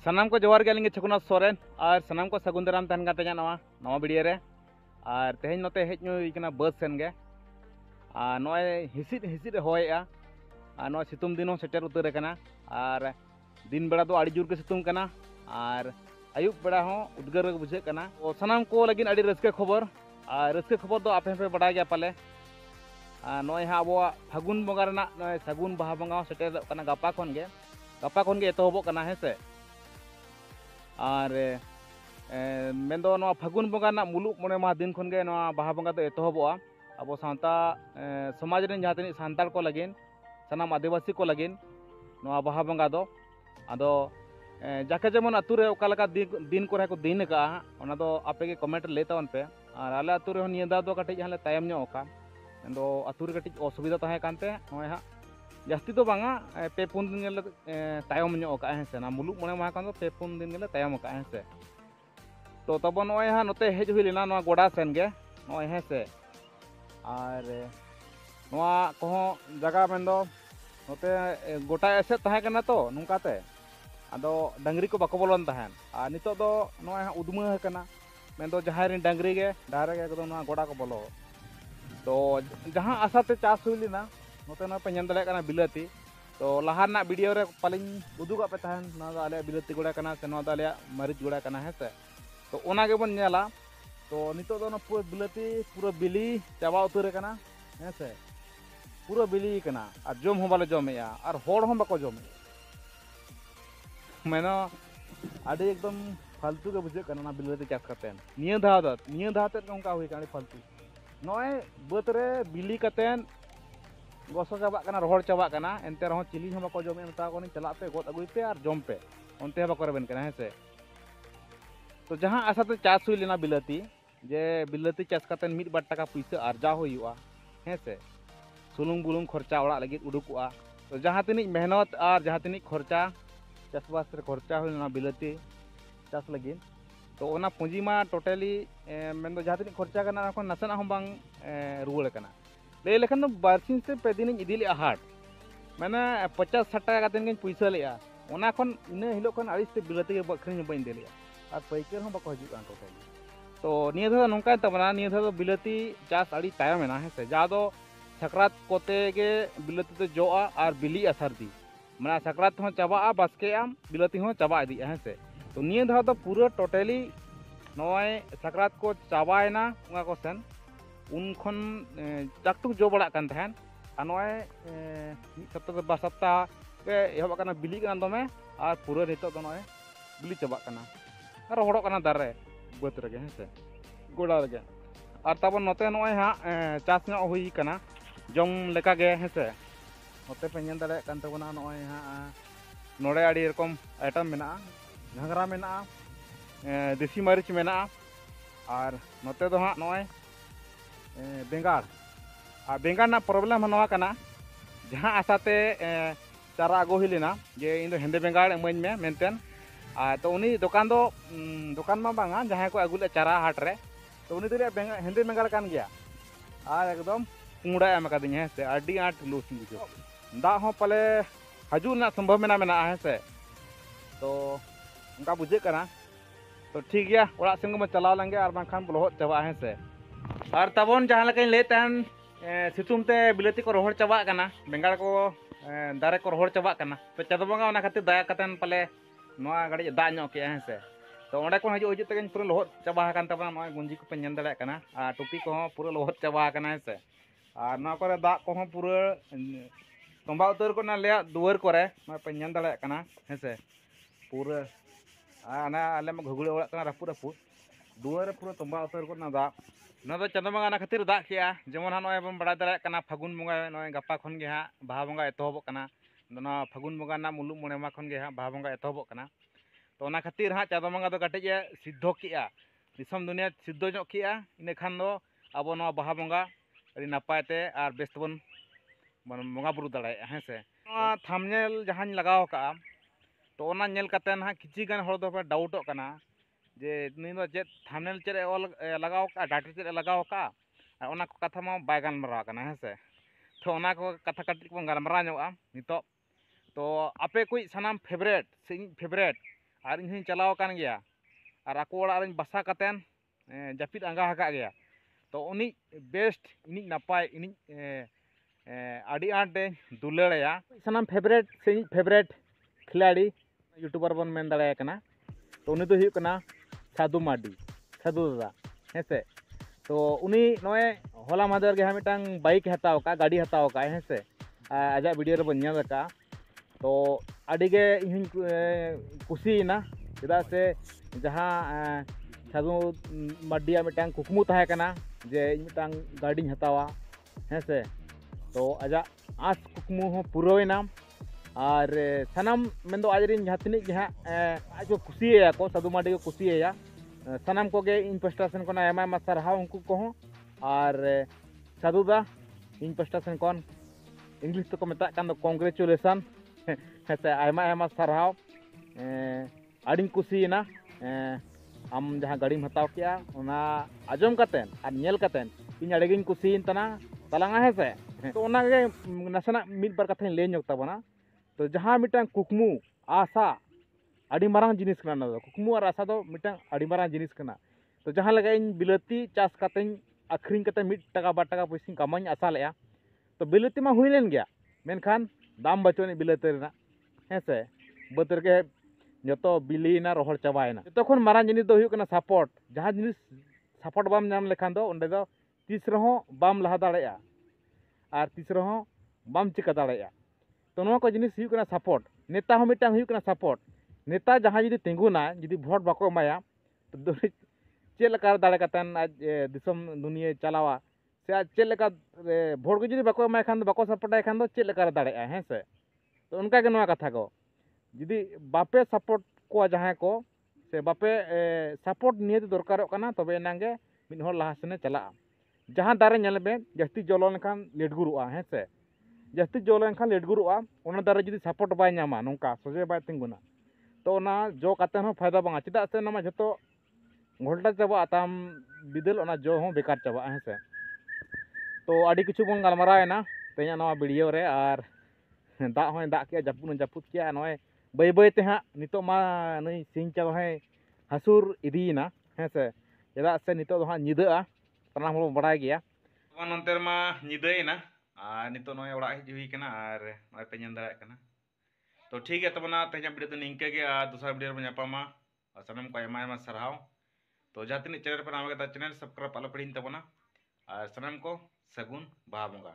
सानाम को जोहार गेलिंगे छकुना सोरेन और सानाम को सगुन दाराम तहन का तेजा नवा वीडियो रे और तेहें नोते हेज नुई बस सेन गे और नॉय हिसिद होयेगा और नॉय सितुंग दिन सेटर उतर कना और दिन बेड़ा दो आड़ी जोर के सितुंग कना और आयुब बेड़ा हो उद्गार बुझे कना और सानाम को लगिन आड़ी रस्के खबर और रस्के खबर दो आपे पे बड़ा गया पाले नॉय हाँ अब फागुन बंगा रना नॉय सगुन बाहा बंगा सेटर कना गपा खन गे एतहबो कना है से और मेंदो नवा फागुन बंगा ना मुलुक मोने मा दिन खन गे नवा बाहा बंगा दो एतहबोआ अब सावता समाज रेन जहाँ तनी सान्ताड़ को लगिन सनाम आदिवासी को लगिन नवा बाहा बंगा दो आदो जाके जेमन आतु रे ओका लका दिन को को दिन का ओना दो आपे के कमेंट ले तावन पे और आले आतु रे निया दा दो कटिज हाले तायम ᱧᱚᱜ का मेंदो आतु रे कटिज असुविधा ताहे कानते नय हा जास्ती तो बांगा पे पुन दिन गेले तायम ᱧᱚᱜ का है से ना मुलुक मोने मा कान दो पे पुन दिन गेले तायम का है से तो तब नय हा नते हेज हुई लेना नवा गोडा सेन गे नय है से और नवा कहो जगह मेंदो नते गोटा एसे ताहे कना तो नुकाते आदो डंगरी को बाको बोलन तहन और नितो दो नय उदमा कना मेंदो जहां रे डंगरी गे डायरेक्ट एकदम नवा गोडा को बोलो तो जहां आसाते चास हुई लेना नोते ना पे ñan दले कना बिलाती तो लहा ना वीडियो रे पालिन उदुगा पे तहन ना आले बिलाती गोडा कना से ना आले मरीच गोडा कना है से तो ओना गे बन नेला तो नितो दो ना पूरा बिलाती पूरा बिली चाबा उतर कना है से पूरा बिली कना और जम हो बाले जमेया और होड़ हो बाको जमे मैंने आदि एकदम फालतू के बुझे करना ना बिलाती चास करते निया धाते उनका हुई कना फालतू नय बत रे बिली कतेन गसो चाबा कना रोहड़ चाबा कना एनते रहो चिली हो बाको जमे मता को चला पे गोद अगुई पे और जम पे ओनते बाको रेबन कना है से तो जहां आशा तो चास हुई लेना बिलाती जे बिलाती चास कतेन मिड बार टाका पैसा आर्जा हुआ है से सुलुंग बुलुंग खर्चा ओड़ा लगी उडुकुआ तो जहां तिनी मेहनत और जहां तिनी खर्चा चासबास रे खर्चा हुई लेना बिलाती चास लगी तो ओना पुंजी मा टोटली मेन जहां तिनी खर्चा करना এখন नासेना हम बांग रुवाड़ करना ले लेखन तो बारसिन से पे दिन इदी ले हाट माने 50-60 टाका कातेन गे पैसा लेया ओना खन इने हिलो खन आरिस ते बिलाती के बखरिन बइन देलिया और पैकर हम बाको हजु कान टोटली तो निया धा नोंका तबना निया धा बिलाती चास आड़ी तायम मेना है से जा दो सकरात कोते के बिलाती तो जोआ और बिली असरदी माने सकरात हो चाबा बास्के आम बिलाती हो चाबा इदी है से तो निया धा तो पूरा टोटली नय सकरात को चाबायना उंगा को सेन उन खन टाकटुक जो बड़ा कान तहन आ नय मिद सप्ताह से 2 सप्ताह के एहब काना बिली काना दमे और पूरा नितो दो नय बिली चाबा काना और होड़ो काना दारे बत रगे है से गोड़ा रगे और तब नोते नय हा चास ᱧᱚᱜ हुई काना जम लेका गे है से नोते पे ñan दाड़े कान तबना नय हा नोड़े आड़ी रकम आइटम मेना घाघरा मेना देसी मरीच मेना और नोते दो हाँ नय बेंगार और बेंगार ना प्रॉब्लम नवा काना जहाँ आसाते चारा आगो हुई लेना जे इन दो हेंदे बेंगार इमाñ में मेनतेन तो उनी दुकान मा बांगा जहाँ को आगुले चारा हाट रे तो उनी दो हेंदे बेंगार कान गया और एकदम पुंगड़ा एम कादिኝ है से आडी आट लूस बुझो दा हो पाले हजु ना संभव मेना मेना है से तो उनका बुझे कना तो ठीक गया ओड़ा सेन में चलाव लेंगे और बांखान लोहद चाबा है से और तबन जहाँ लगे ले तहन सितुंग ते बिलाती को रोहड़ चाबा कना बेंगार को दारे को रोहड़ चाबा कना तो चादो बंगा ओना खातिर दया कतन पाले नोआ गाड़ी दा ᱧᱚᱜ के है से तो ओंडे को हजु हजु तगन पूरा लोहद चाबा कान तबना नोय गुंजी को पे ñan दाड़े कना आ टोपी को पूरा लोहद चाबा कना है से और ना करे दा को पूरा तंबा उतर को ना ले दुआर करे नोय पे ñan दाड़े कना है से पूरा आना आले में घुगुड़े ओड़ा कना रपुद दुआर पूरा तंबा उतर को ना दा ना तो चांदो बंगा ना खातिर दा किया जेमन नय बन बड़ा दाड़े कना फागुन बंगा नय गपा खन गे हा बाहा बंगा एतहबो कना ना फागुन बंगा ना मुलुक मोने मा खन गे हा बाहा बंगा एतहबो कना तो ना खातिर हा चांदो बंगा दो कटिज सिद्धो किया दिसम दुनिया सिद्धो ᱧᱚᱜ किया इने खान दो अब नवा बाहा बंगा अड़ी नापायते और बेस तबन बंगा बुरु दाड़े है से थंबनेल जहां लगाव का तो ओना नेल कते ना किछि गान हर दो पे डाउटो कना जे नी दो चेत थंबनेल चेत ऑल लगाव का डाटा चेत लगाव का ओना को कथा मा बाय गान मरा कना है से तो ओना को कथा कटिक बन गान मरा ᱧᱚᱜᱼᱟ नितो तो आपे कोई सानाम फेवरेट से फेवरेट और इन चलाव कान गया और आको ओड़ा रे बसा कतेन जापिद आंगा हका गया तो उनी बेस्ट इनी नपाय इनी आड़ी आंटे दुलड़या सनाम फेवरेट से फेवरेट खिलाड़ी यूट्यूबर बन मेन दाड़ा कना तो उनी तो हुई कना साधु मार्डी साधु दादा हेसे तो उनी नोए होला मादर के मिटांग बाइक हताव का गाड़ी हताव का हेसे आजा वीडियो रे बन नेल का तो आडिगे इन कुसीना चेदा से जहाँ साधु मार्डिया मिटांग कुकमु ताहे कना जे मिटांग गाड़ी हतावा हेसे तो आजा आस कुकमु हो पुरोइना और सनाम मेन आज जहाँ तीन जहाँ आज को कुसिया को साधु मार्डी को कुसिया सनाम को गे इन पास्टा सेन कोन आयमा सारहाव उनको को और साधु दा इन पास्टा सेन कोन इंग्लिश तो को मेता कान दो कांग्रेचुलेशन हेसे आयमा सारहाव आडिन कुसिना आम जहाँ गाड़ी हताव किया ओना आजम कतेन और नेल कतेन इन आड़ेगिन कुसिन तना तलांगा हेसे तो ओना गे नसना मिद बार कथा ले ᱧᱚᱜ ताबना तो जहाँ मिटांग कुकमु आशा आड़ी मारांग जिनिस कना दो कुकमु और आशा दो मिटांग आड़ी मारांग जिनिस कना तो जहाँ लगा इन बिलाती चास कतें आखरिंग कते मिड टका 2 टका पैसा कमाई आशा लेया तो बिलाती मा हुई लेन गया मेनखान दाम बचोनी बिलाती रेना हेसे बतर के जतो बिलीना रोहर चाबायना जतो खन मारांग जिनिस दो हुई कना सपोर्ट जहाँ जिनिस सपोर्ट बाम नाम लेखान दो ओंडे दो तीस रहो बाम लहा दाड़ेया और तीस रहो बाम चिका दाड़ेया तो नोआ को जिनिस हुई कना सपोर्ट नेता हो मिटांग हुई कना सपोर्ट नेता जहाँ जुदी तिंगुना जुदी भोट बाको एमाया तो चेक लका दाड़े कतन आज दिसम दुनिया चलावा से आज चेक लका भोट को जुदी बाको एमाय खान दो बाको सपोर्ट खान दो चेक लका दाड़ेया हैं से तो उनका के नोआ कथा को जुदी बापे सपोर्ट को जहाँ को से बापे सपोर्ट नियत दरकारों कना तबे नांगे मिन हर लहासने चला जहाँ दारे नेल बे जस्ती जलो लेखान लेटगुरुआ हैं से जस्ती जलो लेखान लेटगुरुआ ओना दारे जुदी सपोर्ट बाय नामा नोंका सोजे बाय तिंगुना तो ना जो कतेन हो फायदा बांगा चेदा से नामा जतो घोल्टा चाबा ताम बिदल ओना जो हो बेकार चाबा हैं से तो आडी किछु बन गलमारायना तेना नवा वीडियो रे और दा होय दा के जापुत किया नय बै बै ते हा नितो मा नै सिंग चाबा है हसुर इदीना हैं से चेदा से नितो दो हा निदा तनाम हो बड़ा गया नंतर मा निदेना और नितो नय ओड़ा हिजुई कना और नय पे ñan दाड़ा कना तो ठीक है तब ना तेज वीडियो तो निंके के दूसरा वीडियो में नापामा और सानम को आयमा सारहाव तो जहाँ तीन चैनल पर आम चैनल सब्सक्राइब आलो पड़ी तबना और सानम को सगुन बाहा बंगा।